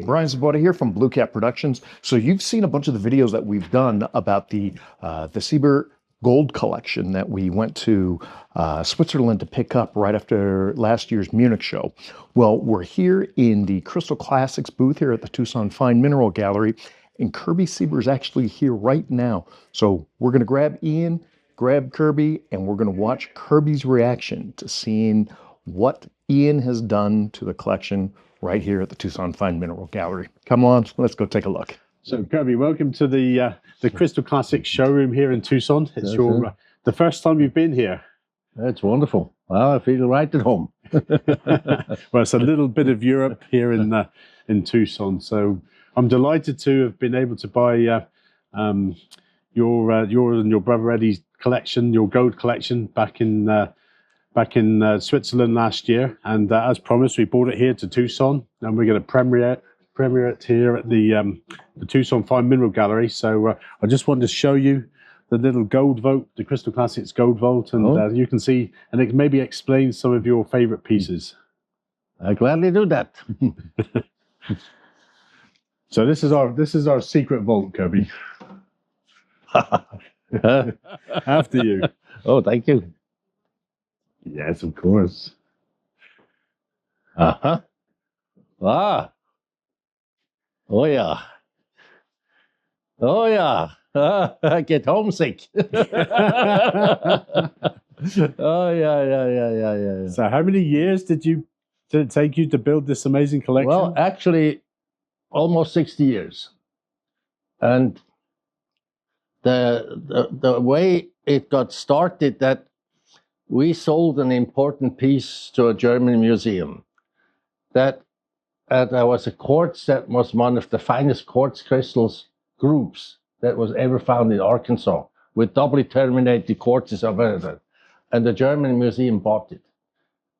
Brian Zabota here from BlueCap Productions. So you've seen a bunch of the videos that we've done about the Siber gold collection that we went to Switzerland to pick up right after last year's Munich Show. Well, we're here in the Crystal Classics booth here at the Tucson Fine Mineral Gallery, and Kirby Siber is actually here right now. So we're going to grab Ian, grab Kirby, and we're going to watch Kirby's reaction to seeing what Ian has done to the collection right here at the Tucson Fine Mineral Gallery. Come on, let's go take a look. So Kirby, welcome to the Crystal Classics showroom here in Tucson. It's the first time you've been here. That's wonderful. Well, I feel right at home. Well, it's a little bit of Europe here in Tucson. So I'm delighted to have been able to buy your and your brother Eddie's collection, your gold collection, back in Switzerland last year. And as promised, we brought it here to Tucson, and we're going to premiere it here at the Tucson Fine Mineral Gallery. So I just wanted to show you the little gold vault, the Crystal Classics gold vault, and you can see, and it maybe explain some of your favorite pieces. I gladly do that. So this is our secret vault, Kirby. After you. Oh, thank you. Yes, of course. Ah. Oh yeah. Oh yeah. I get homesick. Oh yeah. So how many years did it take you to build this amazing collection? Well, actually, almost 60 years. And the way it got started, that we sold an important piece to a German museum. That there was a quartz that was one of the finest quartz crystals groups that was ever found in Arkansas, with doubly terminated quartzes of it. And the German museum bought it.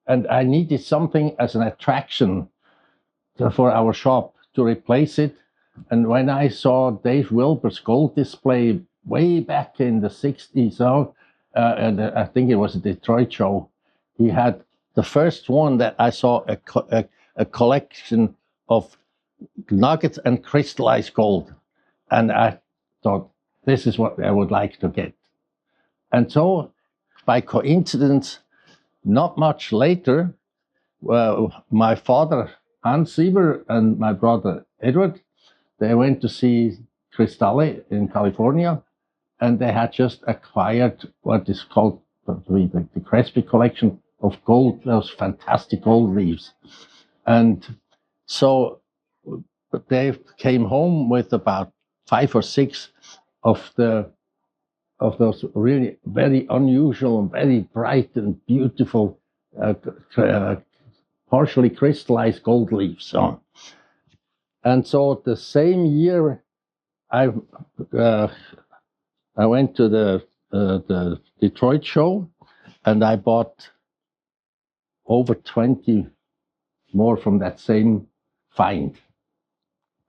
And I needed something as an attraction for our shop to replace it. And when I saw Dave Wilbur's gold display way back in the 60s, and I think it was a Detroit show, he had the first one that I saw a collection of nuggets and crystallized gold. And I thought, this is what I would like to get. And so, by coincidence, not much later, my father, Hans Siber, and my brother, Edward, they went to see Cristalli in California, and they had just acquired what is called the Crespi collection of gold, those fantastic gold leaves. And so they came home with about 5 or 6 of those really very unusual and very bright and beautiful partially crystallized gold leaves. And so the same year, I went to the Detroit show, and I bought over 20 more from that same find.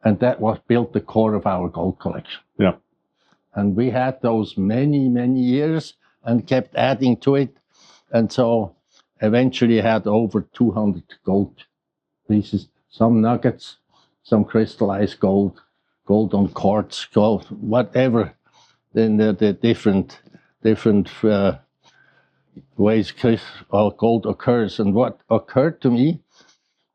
And that was built the core of our gold collection. Yeah. And we had those many, many years and kept adding to it. And so eventually had over 200 gold pieces, some nuggets, some crystallized gold, gold on quartz, gold, whatever. Then the different ways gold occurs. And what occurred to me,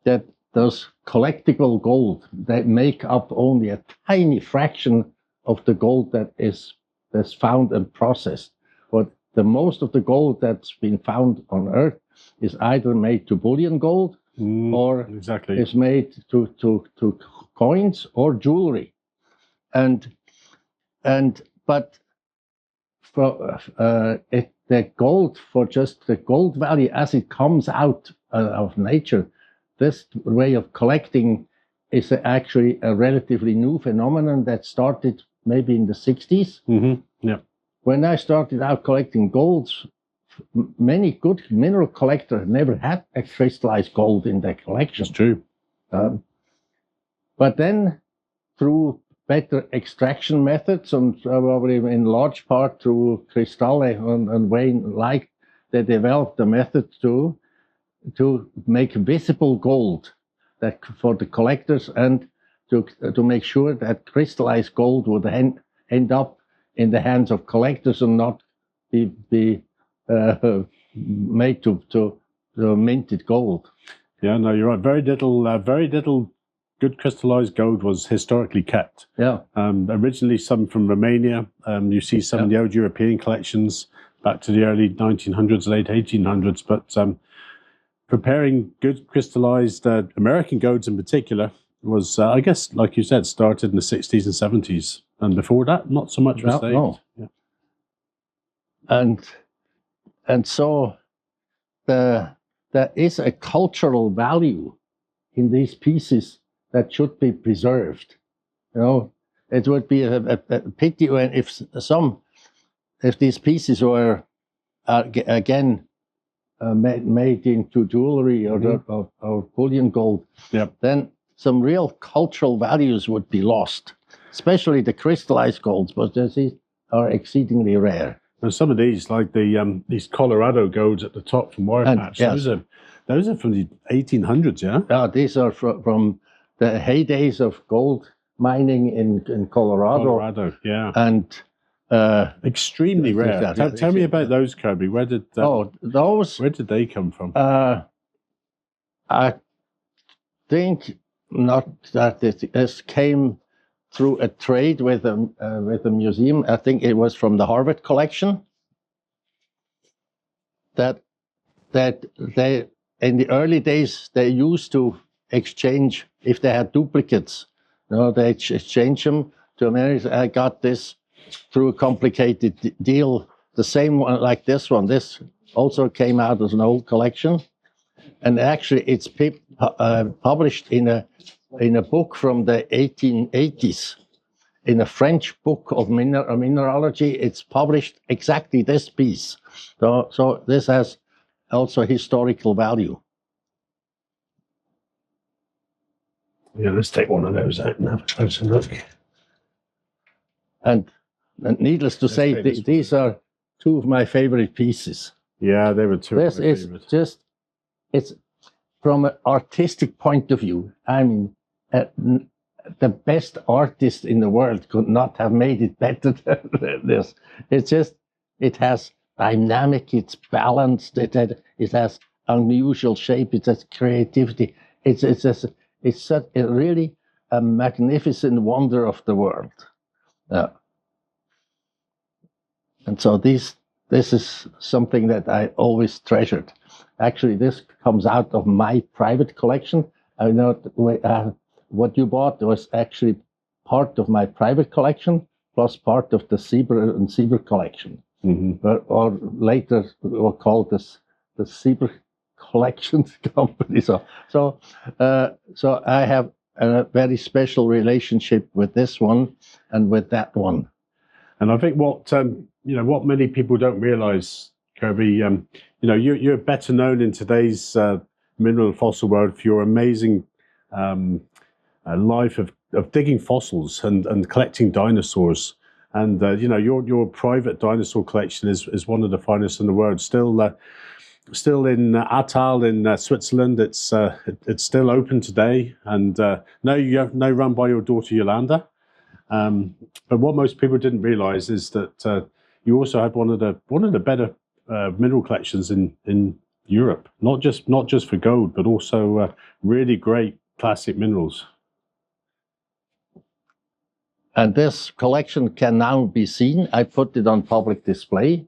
that those collectible gold, they make up only a tiny fraction of the gold that's found and processed. But the most of the gold that's been found on Earth is either made to bullion gold or is made to coins or jewelry. But for the gold, for just the gold value as it comes out of nature, this way of collecting is actually a relatively new phenomenon that started maybe in the 60s. Yeah. When I started out collecting golds, many good mineral collectors never had a crystallized gold in their collection. It's true. But then, through better extraction methods, and probably in large part through Cristalli and Wayne Light, they developed a method to make visible gold that for the collectors, and to make sure that crystallized gold would end up in the hands of collectors and not be made to minted gold. Yeah, no, you're right. Very little good crystallized gold was historically kept. Yeah. Originally, some from Romania. You see some in the old European collections back to the early 1900s, late 1800s. But preparing good crystallized American golds in particular was, I guess, like you said, started in the 60s and 70s. And before that, not so much was saved. No. Yeah. And so there is a cultural value in these pieces that should be preserved. You know, it would be a pity if these pieces were again made into jewelry or bullion gold. Yep. Then some real cultural values would be lost, especially the crystallized golds, but these are exceedingly rare. And some of these, like these Colorado golds at the top from Wire Patch, yes. those are from the 1800s, yeah? Yeah, these are from the heydays of gold mining in Colorado. Colorado, yeah. And extremely rare. Tell me about those, Kirby. Where did those? Where did they come from? I think not that this came through a trade with a museum. I think it was from the Harvard collection. That they in the early days they used to exchange if they had duplicates. You know, they exchange them to America. I got this through a complicated deal. The same one like this one. This also came out as an old collection, and actually it's published in a book from the 1880s, in a French book of mineralogy. It's published exactly this piece. So this has also historical value. Yeah, let's take one of those out and have a closer look. And needless to say, these are two of my favorite pieces. Yeah, they were two this of my is favorites. Just, it's from an artistic point of view. I mean, the best artist in the world could not have made it better than this. It's just, it has dynamic, it's balanced, it has unusual shape, it has creativity. It's really a magnificent wonder of the world. And so this is something that I always treasured. Actually, this comes out of my private collection. I know what you bought was actually part of my private collection, plus part of the Siber and Siber collection. Mm-hmm. Or later we'll call this the Siber Collections Company. So I have a very special relationship with this one and with that one. And I think what many people don't realize, Kirby, you're better known in today's mineral and fossil world for your amazing life of digging fossils and collecting dinosaurs. And your private dinosaur collection is one of the finest in the world. Still in Atal in Switzerland. It's still open today, and now run by your daughter Yolanda. But what most people didn't realize is that you also have one of the better mineral collections in Europe. Not just for gold, but also really great classic minerals. And this collection can now be seen. I put it on public display.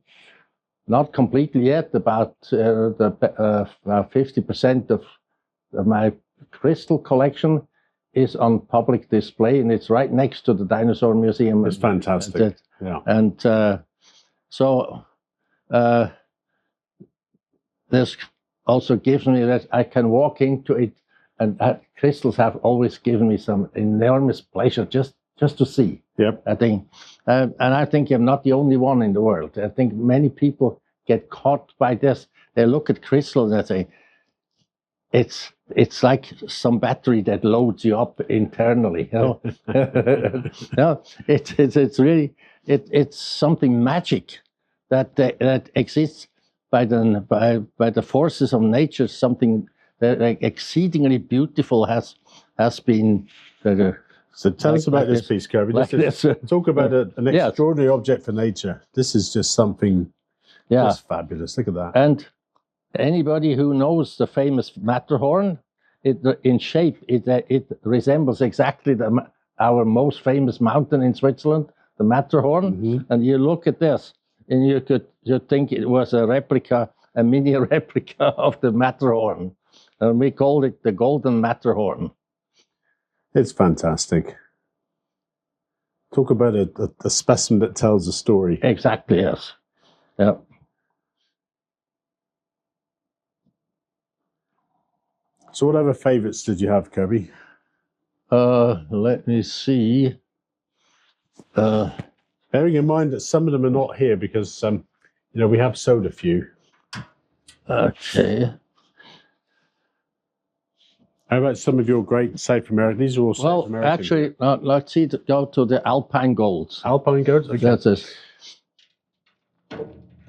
Not completely yet. About 50% of my crystal collection is on public display, and it's right next to the Dinosaur Museum. It's fantastic. Yeah. And so this also gives me that I can walk into it, and crystals have always given me some enormous pleasure just to see. Yep. I think, and I think I'm not the only one in the world. I think many people get caught by this. They look at crystals and they say, it's like some battery that loads you up internally. You know? No, it's really it's something magic that exists by the forces of nature. Something that exceedingly beautiful has been So tell us about this piece, Kirby. Like Talk about an Yes. extraordinary object for nature. This is just something just fabulous. Look at that. And anybody who knows the famous Matterhorn, in shape, it resembles exactly our most famous mountain in Switzerland, the Matterhorn. And you look at this, and you think it was a replica, a mini replica of the Matterhorn. And we called it the Golden Matterhorn. It's fantastic. Talk about a specimen that tells a story. Exactly, yes. Yeah. So what other favorites did you have, Kirby? Let me see. Bearing in mind that some of them are not here because, we have sold a few. Okay. How about some of your great South American? These are all South American. Actually, let's see. Go to the Alpine golds. Alpine golds. Okay. That's it.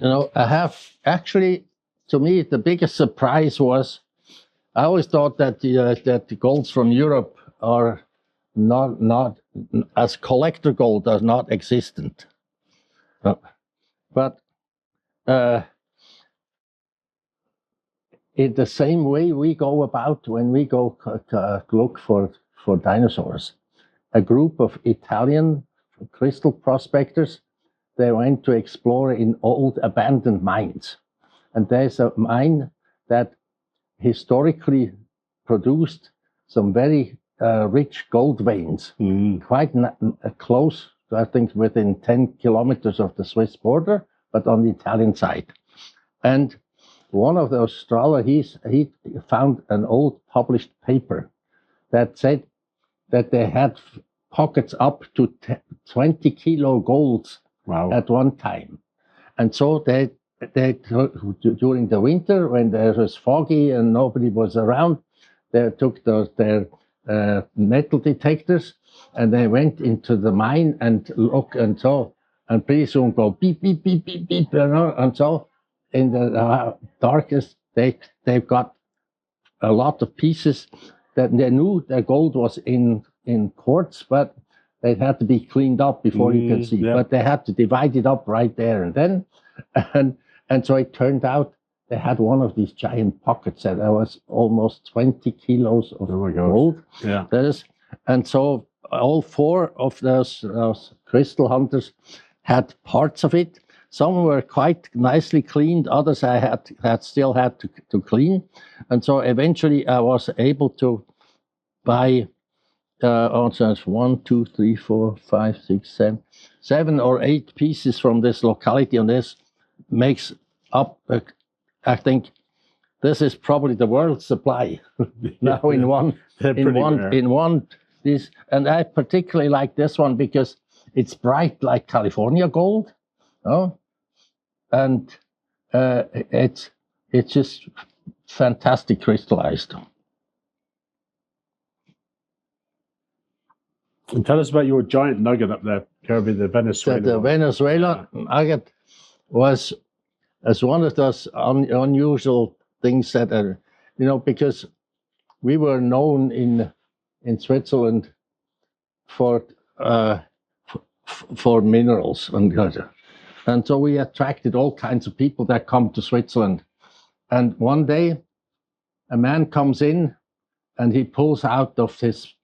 I have actually. To me, the biggest surprise was I always thought that the golds from Europe are not as collector gold are not existent. But in the same way we go about when we go look for dinosaurs, a group of Italian crystal prospectors, they went to explore in old abandoned mines. And there's a mine that historically produced some very rich gold veins, quite close, I think within 10 kilometers of the Swiss border, but on the Italian side. And one of the astrologers, he found an old published paper that said that they had pockets up to 20 kilo golds at one time. And so they during the winter, when it was foggy and nobody was around, they took their metal detectors and they went into the mine and look and saw, and pretty soon go beep, beep, beep, beep, beep, and so in the darkest, they've got a lot of pieces that they knew the gold was in quartz, but they had to be cleaned up before you could see. But they had to divide it up right there and then. And so it turned out they had one of these giant pockets that was almost 20 kilos of gold. Yeah. And so all four of those crystal hunters had parts of it. Some were quite nicely cleaned, others I had still had to clean. And so eventually I was able to buy 1, 2, 3, 4, 5, 6, 7 or 8 pieces from this locality, and this makes up, I think, this is probably the world's supply now in one. This, and I particularly like this one because it's bright like California gold, and it's just fantastic crystallized. And tell us about your giant nugget up there, Kirby, the Venezuela. The Venezuela nugget was as one of those unusual things that are, because we were known in Switzerland for minerals and so we attracted all kinds of people that come to Switzerland. And one day, a man comes in and he pulls out of this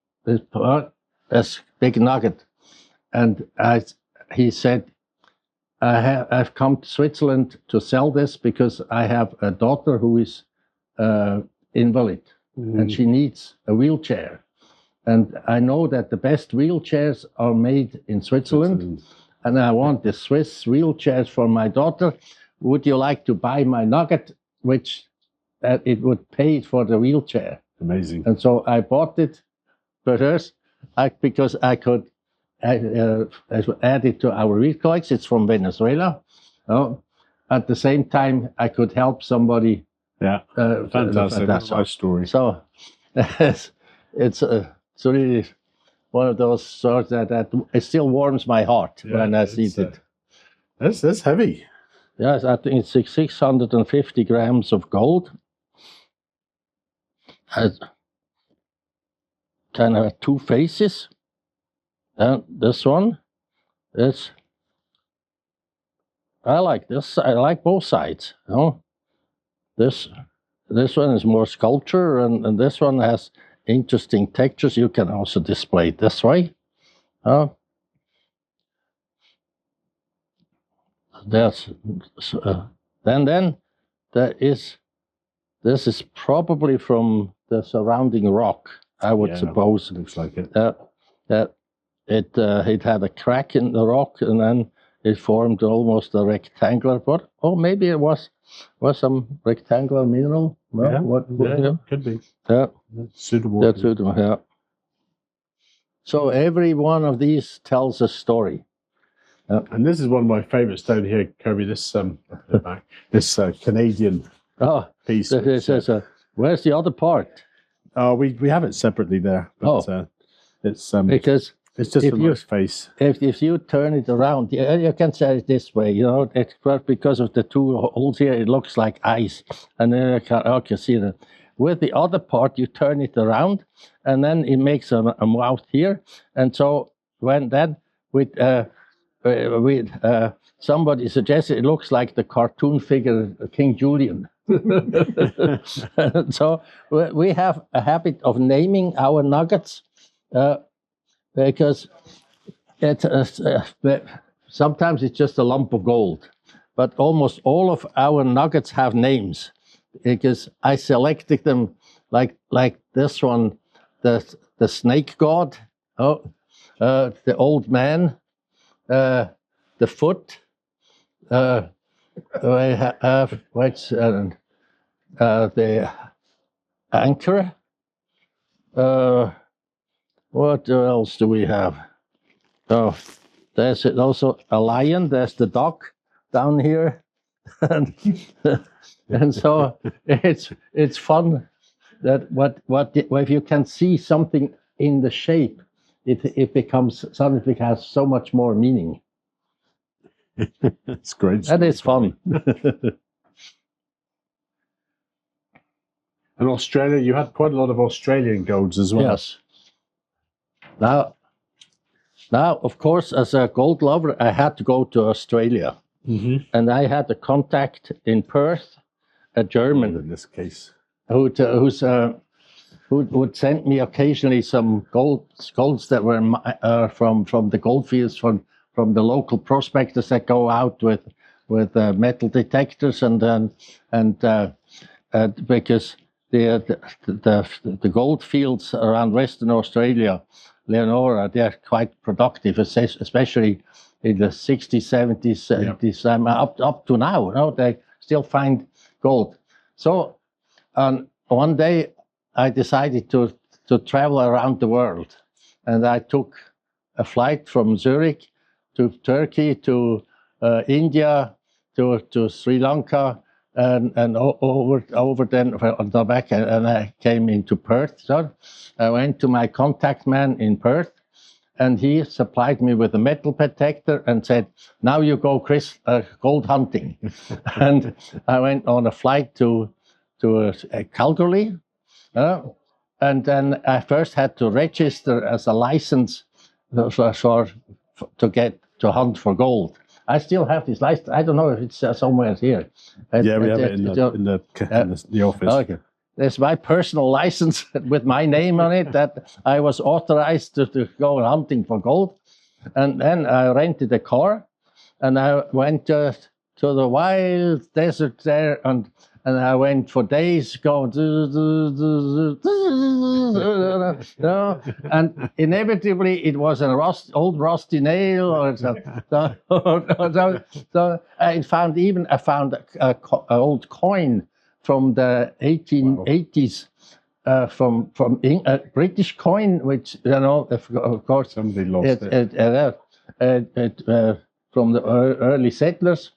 big nugget, and he said, I've come to Switzerland to sell this because I have a daughter who is invalid and she needs a wheelchair. And I know that the best wheelchairs are made in Switzerland. And I want the Swiss wheelchairs for my daughter. Would you like to buy my nugget, which it would pay for the wheelchair? Amazing. And so I bought it for hers because I could add it to our wheel collection. It's from Venezuela. At the same time, I could help somebody. Yeah, fantastic. Nice story. So it's really one of those sorts that it still warms my heart when I see it. That's heavy. Yes, I think it's 650 grams of gold. It kind of 2 faces. And this one is, I like this. I like both sides. You know? This one is more sculpture, and this one has interesting textures. You can also display it this way. There's then there is, this is probably from the surrounding rock, I would suppose. Looks like it. That it had a crack in the rock, and then it formed almost a rectangular. But maybe it was some rectangular mineral. Well, could be. Yeah, Suitable. that's suitable. Yeah. So every one of these tells a story. And this is one of my favorites down here, Kirby. This this Canadian piece. Where's the other part? We have it separately there. But, it's because it's just a nice face. If you turn it around, you can say it this way. You know, it's because of the two holes here, it looks like eyes, and then you can see that. With the other part, you turn it around, and then it makes a mouth here. And so when then with somebody suggested it looks like the cartoon figure King Julian. So we have a habit of naming our nuggets because sometimes it's just a lump of gold, but almost all of our nuggets have names because I selected them like this one, the snake god, the old man, the foot, the anchor. What else do we have? Oh, there's also a lion. There's the duck down here, and so it's fun that if you can see something in the shape, it becomes something that has so much more meaning. It's great. And it's fun. In Australia, you had quite a lot of Australian golds as well. Yes. Now, of course, as a gold lover, I had to go to Australia. Mm-hmm. And I had a contact in Perth, a German, in this case, who would send me occasionally some golds that were from the goldfields, from the local prospectors that go out with metal detectors, and because the gold fields around Western Australia, Leonora, they're quite productive, especially in the 60s, 70s, 70s, up to now. You know, they still find gold. So one day I decided to travel around the world, and I took a flight from Zurich to Turkey, to India, to Sri Lanka, and over then on the back, and I came into Perth. So I went to my contact man in Perth, and he supplied me with a metal detector and said, "Now you go, Chris, gold hunting." And I went on a flight to Calgary, and then I first had to register as a license to get to hunt for gold. I still have this license. I don't know if it's somewhere here. We have it in the office. Okay. There's my personal license with my name on it that I was authorized to go hunting for gold. And then I rented a car, and I went to the wild desert there, and I went for days going, and inevitably it was an old rusty nail, or so I found an old coin from the 1880s, from a British coin, which, you know, of course, somebody lost it from the early settlers,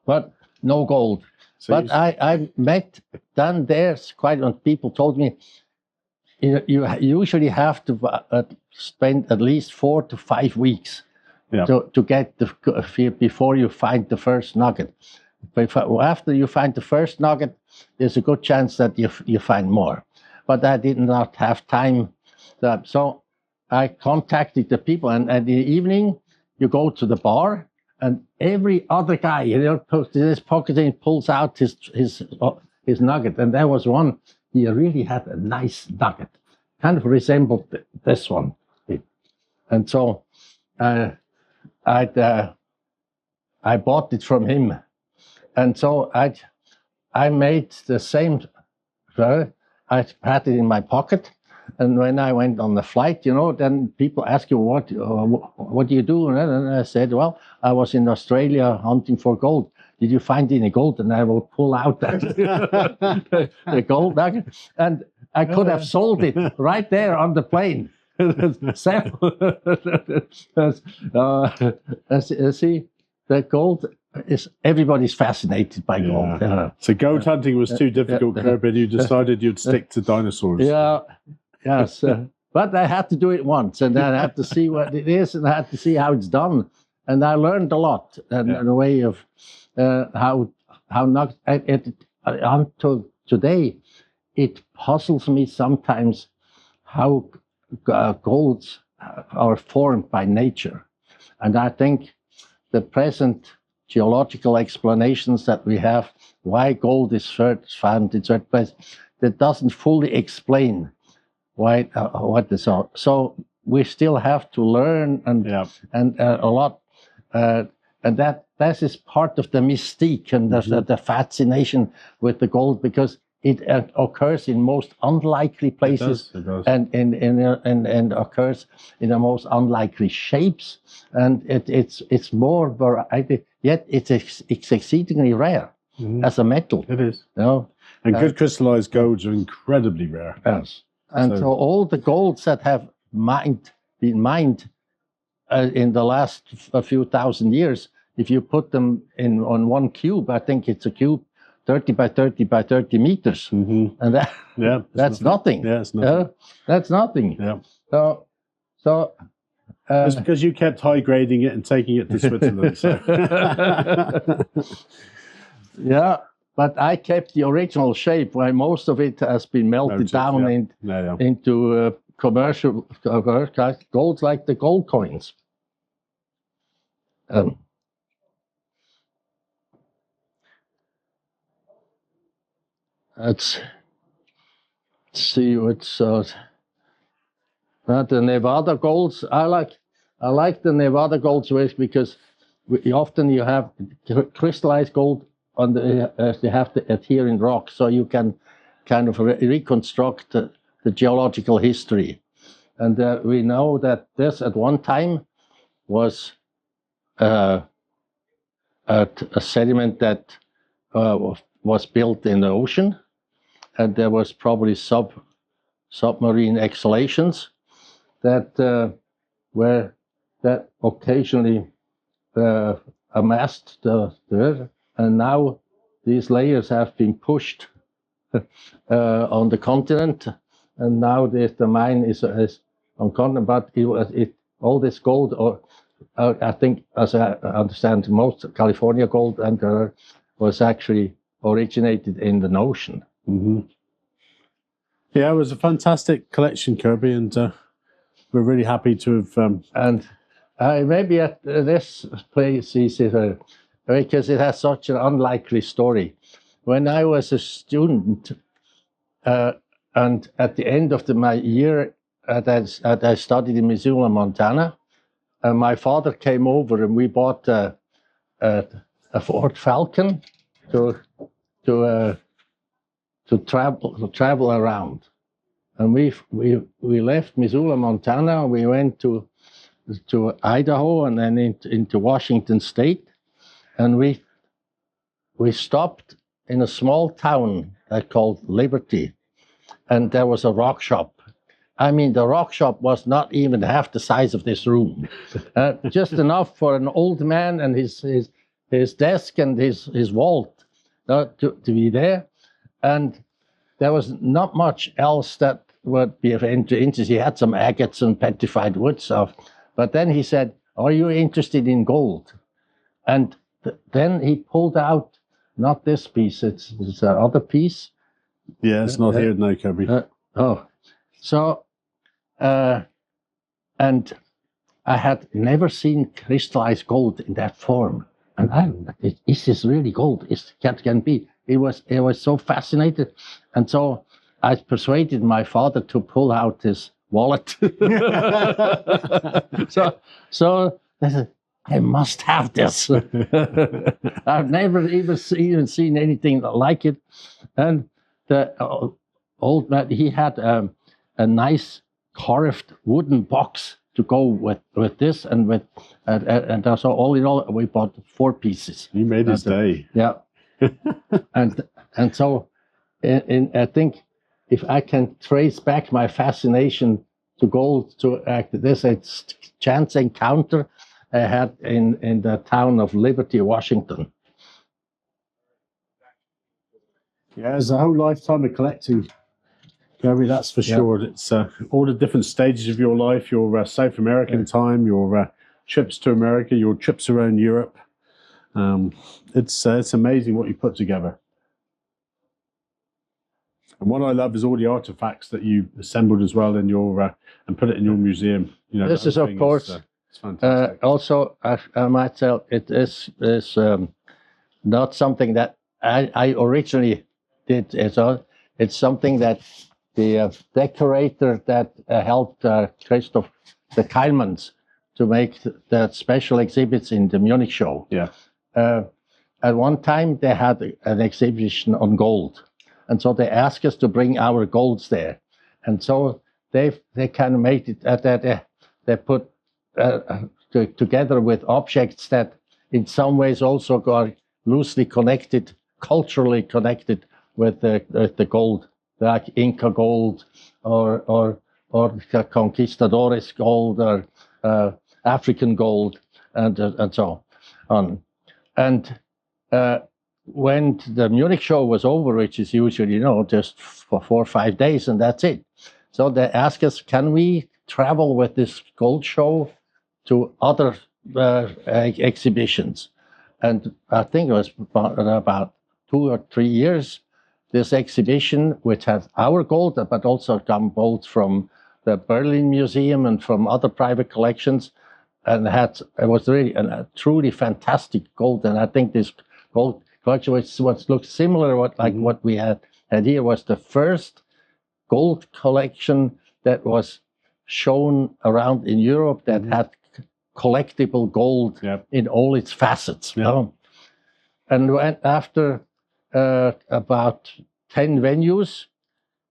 but no gold. So but I met down there quite a lot of people told me you usually have to spend at least 4 to 5 weeks to get before you find the first nugget. But after you find the first nugget, there's a good chance that you find more. But I did not have time. So I contacted the people, and in the evening, you go to the bar, and every other guy, puts his pocket and pulls out his nugget. And there was one, he really had a nice nugget, kind of resembled this one. And so I bought it from him. And so I made the same. I had it in my pocket. And when I went on the flight, then people ask you, what do you do? And I said, well, I was in Australia hunting for gold. Did you find any gold? And I will pull out the gold nugget. And I could have sold it right there on the plane. See, the gold is, everybody's fascinated by gold. Yeah. So gold hunting was too difficult, Kirby, and you decided you'd stick to dinosaurs. Yeah. Yes, but I had to do it once, and then I had to see what it is, and I had to see how it's done, and I learned a lot, and a way of how not. Until today, it puzzles me sometimes how golds are formed by nature, and I think the present geological explanations that we have why gold is found in certain places, that doesn't fully explain why what this are. So we still have to learn and a lot, and that is part of the mystique and the fascination with the gold, because it occurs in most unlikely places. It does. And occurs in the most unlikely shapes, and it's more variety, yet it's exceedingly rare as a metal. It is. And good crystallized golds are incredibly rare. Yes. And so all the golds that have been mined in the last few thousand years, if you put them on one cube, I think it's a cube 30 by 30 by 30 meters. And that's nothing. Yeah, it's nothing. That's nothing. Yeah. So it's because you kept high grading it and taking it to Switzerland. So. Yeah. But I kept the original shape, while most of it has been melted down into commercial golds, like the gold coins. Let's see what's the Nevada golds. I like the Nevada golds because often you have crystallized gold. They have to adhere in rock, so you can kind of reconstruct the geological history. And we know that this at one time was a sediment that was built in the ocean, and there was probably submarine exhalations that occasionally amassed the earth. And now these layers have been pushed on the continent, and now the mine is on continent. But all this gold, or I think, as I understand, most California gold was actually originated in the ocean. Yeah, it was a fantastic collection, Kirby, and we're really happy to have. And maybe at this place is because it has such an unlikely story. When I was a student, and at the end of my year, I studied in Missoula, Montana, my father came over and we bought a Ford Falcon to travel around. And we left Missoula, Montana. We went to Idaho and then into Washington State. And we stopped in a small town called Liberty, and there was a rock shop. I mean, the rock shop was not even half the size of this room, just enough for an old man and his desk and his vault to be there. And there was not much else that would be of interest. He had some agates and petrified wood stuff, but then he said, "Are you interested in gold?" And then he pulled out not this piece; it's another piece. Yeah, it's not here now, Kirby. So and I had never seen crystallized gold in that form. And is this really gold? It can be. It was so fascinated, and so I persuaded my father to pull out his wallet. so I said, I must have this. I've never even seen anything like it. And the old man, he had a nice carved wooden box to go with this, and so all in all, we bought 4 pieces. You made his day. Yeah. and so I think if I can trace back my fascination to gold to this, it's chance encounter I had in the town of Liberty, Washington. Yeah, there's a whole lifetime of collecting, Kirby, that's for sure. It's all the different stages of your life, your South American time, your trips to America, your trips around Europe. It's amazing what you put together. And what I love is all the artifacts that you assembled as well in your and put it in your museum. You know, this is, of course, it's fantastic. also I might tell it is not something that I originally did. It's something that the decorator that helped Christoph the Keilmans to make the special exhibits in the Munich Show. Yeah. At one time, they had an exhibition on gold. And so they asked us to bring our golds there. And so they kind of made it, they put together with objects that in some ways also got loosely connected, culturally connected with the gold, like Inca gold or conquistadores gold or African gold and so on. And when the Munich show was over, which is usually, just for 4 or 5 days, and that's it. So they asked us, can we travel with this gold show to other exhibitions? And I think it was about 2 or 3 years, this exhibition, which had our gold, but also some gold from the Berlin Museum and from other private collections, and it was really a truly fantastic gold. And I think this gold collection, which looks similar what we had here, was the first gold collection that was shown around in Europe that had collectible gold in all its facets. And after about 10 venues,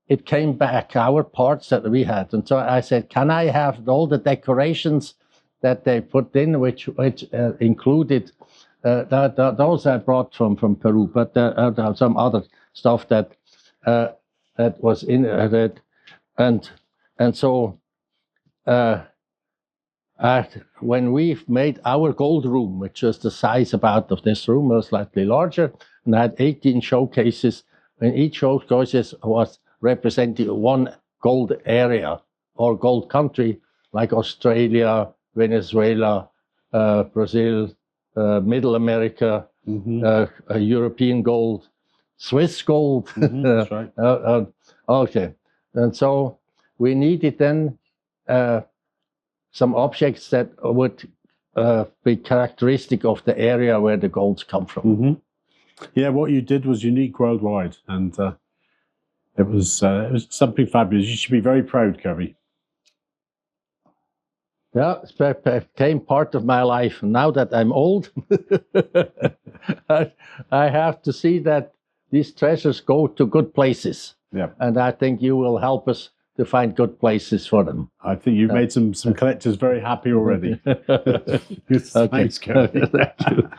it came back, our parts that we had. And so I said, can I have all the decorations that they put in, which included those I brought from Peru, but some other stuff that was in it, and so when we made our gold room, which was the size about of this room, was slightly larger, and had 18 showcases, and each showcase was representing one gold area or gold country, like Australia, Venezuela, Brazil, Middle America, European gold, Swiss gold. That's right. Okay. And so we needed then some objects that would be characteristic of the area where the golds come from. Yeah, what you did was unique worldwide, and it was something fabulous. You should be very proud, Kirby. Yeah, it became part of my life. Now that I'm old, I have to see that these treasures go to good places. Yeah. And I think you will help us to find good places for them. I think you've made some collectors very happy already. Okay. Thanks, Kirby. Thank you.